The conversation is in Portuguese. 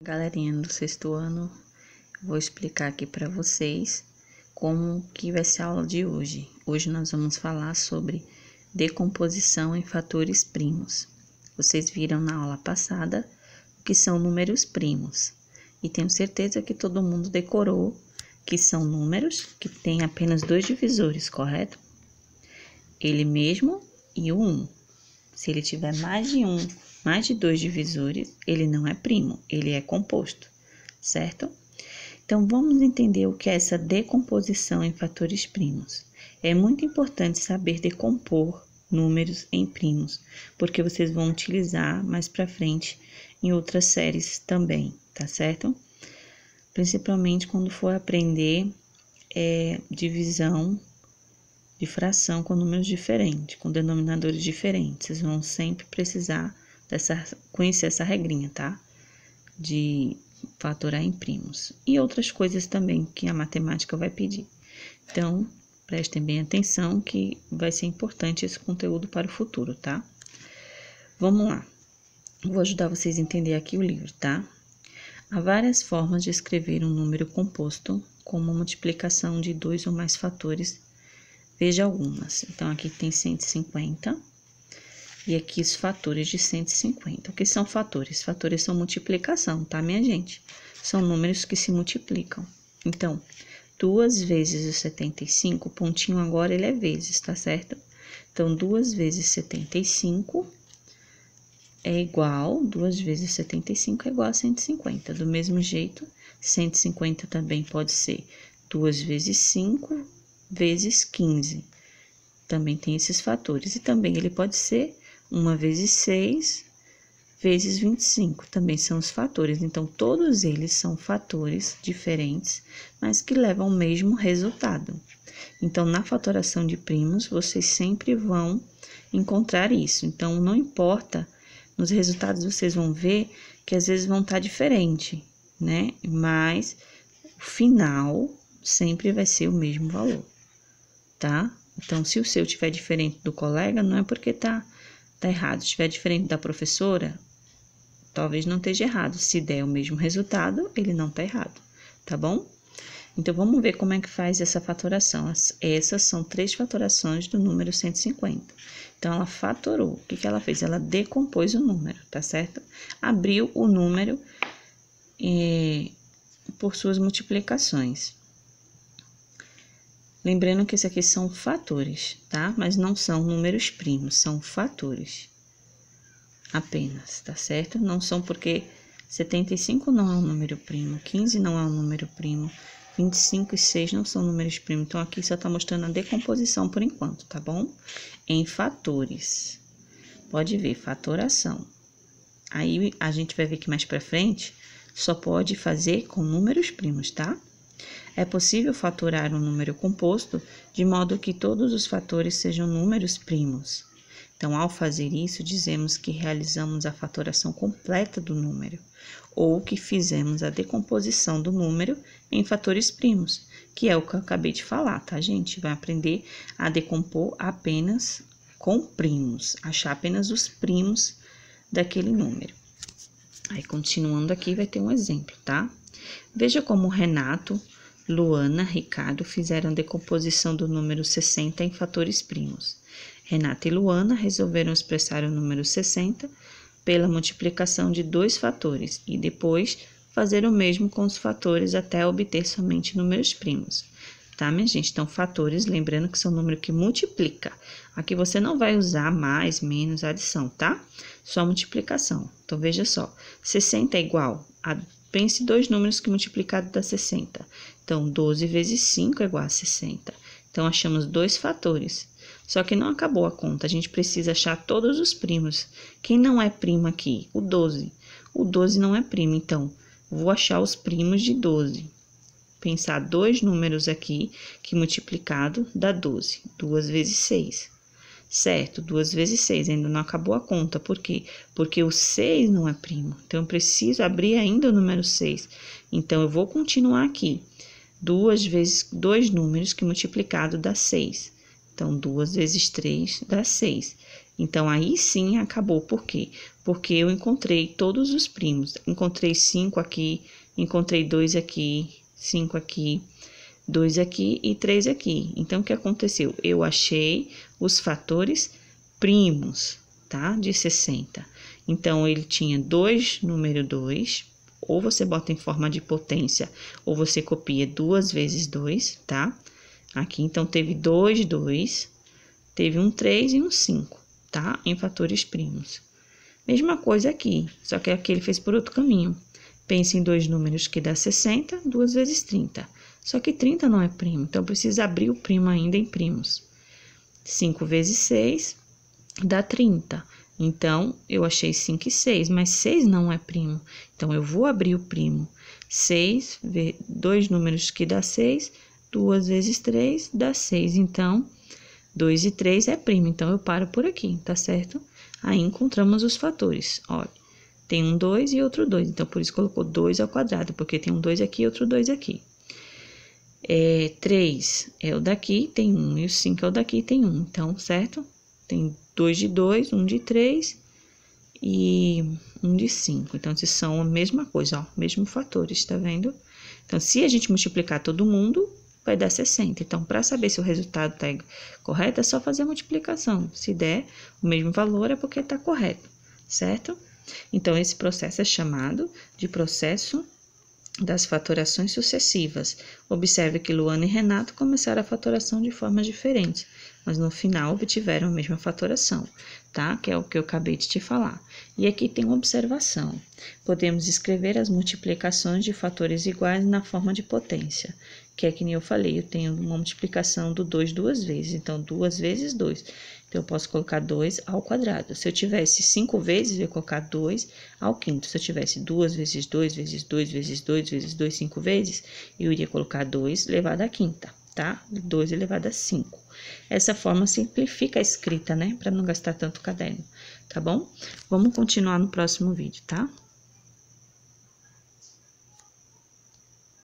Galerinha do sexto ano, vou explicar aqui para vocês como que vai ser a aula de hoje. Hoje nós vamos falar sobre decomposição em fatores primos. Vocês viram na aula passada o que são números primos. E tenho certeza que todo mundo decorou que são números que têm apenas dois divisores, correto? Ele mesmo e o 1. Se ele tiver mais de dois divisores, ele não é primo, ele é composto, certo? Então, vamos entender o que é essa decomposição em fatores primos. É muito importante saber decompor números em primos, porque vocês vão utilizar mais para frente em outras séries também, tá certo? Principalmente quando for aprender divisão de fração com números diferentes, com denominadores diferentes. Vocês vão sempre precisar conhecer essa regrinha, tá? De fatorar em primos. E outras coisas também que a matemática vai pedir. Então, prestem bem atenção que vai ser importante esse conteúdo para o futuro, tá? Vamos lá. Vou ajudar vocês a entender aqui o livro, tá? Há várias formas de escrever um número composto com uma multiplicação de dois ou mais fatores. Veja algumas. Então, aqui tem 150 e aqui os fatores de 150. O que são fatores? Fatores são multiplicação, tá, minha gente? São números que se multiplicam. Então, 2 vezes o 75, o pontinho agora ele é vezes, tá certo? Então, 2 vezes 75 é igual, 2 vezes 75 é igual a 150. Do mesmo jeito, 150 também pode ser 2 vezes 5 vezes 15. Também tem esses fatores. E também ele pode ser 1 vezes 6 vezes 25. Também são os fatores. Então, todos eles são fatores diferentes, mas que levam ao mesmo resultado. Então, na fatoração de primos, vocês sempre vão encontrar isso. Então, não importa, nos resultados vocês vão ver que às vezes vão estar diferente, né? Mas o final sempre vai ser o mesmo valor, tá? Então, se o seu tiver diferente do colega, não é porque tá errado. Se tiver diferente da professora, talvez não esteja errado. Se der o mesmo resultado, ele não tá errado, tá bom? Então, vamos ver como é que faz essa fatoração. Essas são 3 fatorações do número 150. Então, ela fatorou. O que que ela fez? Ela decompôs o número, tá certo? Abriu o número por suas multiplicações. Lembrando que esses aqui são fatores, tá? Mas não são números primos, são fatores apenas, tá certo? Não são porque 75 não é um número primo, 15 não é um número primo, 25 e 6 não são números primos. Então, aqui só tá mostrando a decomposição por enquanto, tá bom? Em fatores. Pode ver, fatoração. Aí, a gente vai ver que mais pra frente, só pode fazer com números primos, tá? É possível fatorar um número composto de modo que todos os fatores sejam números primos. Então, ao fazer isso, dizemos que realizamos a fatoração completa do número, ou que fizemos a decomposição do número em fatores primos, que é o que eu acabei de falar, tá, gente? Vai aprender a decompor apenas com primos, achar apenas os primos daquele número. Aí, continuando aqui, vai ter um exemplo, tá? Veja como Renato, Luana, Ricardo fizeram a decomposição do número 60 em fatores primos. Renata e Luana resolveram expressar o número 60 pela multiplicação de 2 fatores e depois fazer o mesmo com os fatores até obter somente números primos. Tá, minha gente? Então, fatores, lembrando que são número que multiplica. Aqui você não vai usar mais, menos, adição, tá? Só multiplicação. Então, veja só, 60 é igual a... Pense 2 números que multiplicado dá 60. Então, 12 vezes 5 é igual a 60. Então, achamos 2 fatores. Só que não acabou a conta, a gente precisa achar todos os primos. Quem não é primo aqui? O 12. O 12 não é primo, então, vou achar os primos de 12. Pensar 2 números aqui, que multiplicado dá 12. 2 vezes 6. Certo, 2 vezes 6, ainda não acabou a conta. Por quê? Porque o 6 não é primo. Então, eu preciso abrir ainda o número 6. Então, eu vou continuar aqui. 2 vezes 2 números que multiplicado dá 6. Então, 2 vezes 3 dá 6. Então, aí sim acabou. Por quê? Porque eu encontrei todos os primos. Encontrei 5 aqui, encontrei 2 aqui, 5 aqui, 2 aqui e 3 aqui. Então, o que aconteceu? Eu achei os fatores primos, tá? De 60. Então, ele tinha 2, número 2, ou você bota em forma de potência, ou você copia 2 vezes 2, tá? Aqui, então, teve 2, 2, teve um 3 e um 5, tá? Em fatores primos. Mesma coisa aqui, só que aqui ele fez por outro caminho. Pense em 2 números que dá 60, 2 vezes 30. Só que 30 não é primo, então precisa abrir o primo ainda em primos. 5 vezes 6 dá 30. Então, eu achei 5 e 6, mas 6 não é primo. Então, eu vou abrir o primo. 6, 2 números que dá 6, 2 vezes 3 dá 6. Então, 2 e 3 é primo. Então, eu paro por aqui, tá certo? Aí, encontramos os fatores. Olha, tem um 2 e outro 2. Então, por isso colocou 2 ao quadrado, porque tem um 2 aqui e outro 2 aqui. 3 é o daqui, tem 1. E o 5 é o daqui, tem 1. Então, certo? Tem 2 de 2, 1 de 3 e 1 de 5. Então, esses são a mesma coisa, ó, mesmos fatores, tá vendo? Então, se a gente multiplicar todo mundo, vai dar 60. Então, para saber se o resultado tá correto, é só fazer a multiplicação. Se der o mesmo valor, é porque tá correto, certo? Então, esse processo é chamado de processo das fatorações sucessivas. Observe que Luana e Renato começaram a fatoração de formas diferentes, mas no final obtiveram a mesma fatoração, tá? Que é o que eu acabei de te falar. E aqui tem uma observação. Podemos escrever as multiplicações de fatores iguais na forma de potência, que é que nem eu falei, eu tenho uma multiplicação do 2 duas vezes, então 2 vezes 2. Então, eu posso colocar 2 ao quadrado. Se eu tivesse 5 vezes, eu ia colocar 2 ao quinto. Se eu tivesse 2 vezes 2 vezes 2 vezes 2 vezes 2, 5 vezes, eu iria colocar 2 elevado à quinta, tá? 2 elevado a 5. Essa forma simplifica a escrita, né? Para não gastar tanto caderno, tá bom? Vamos continuar no próximo vídeo, tá?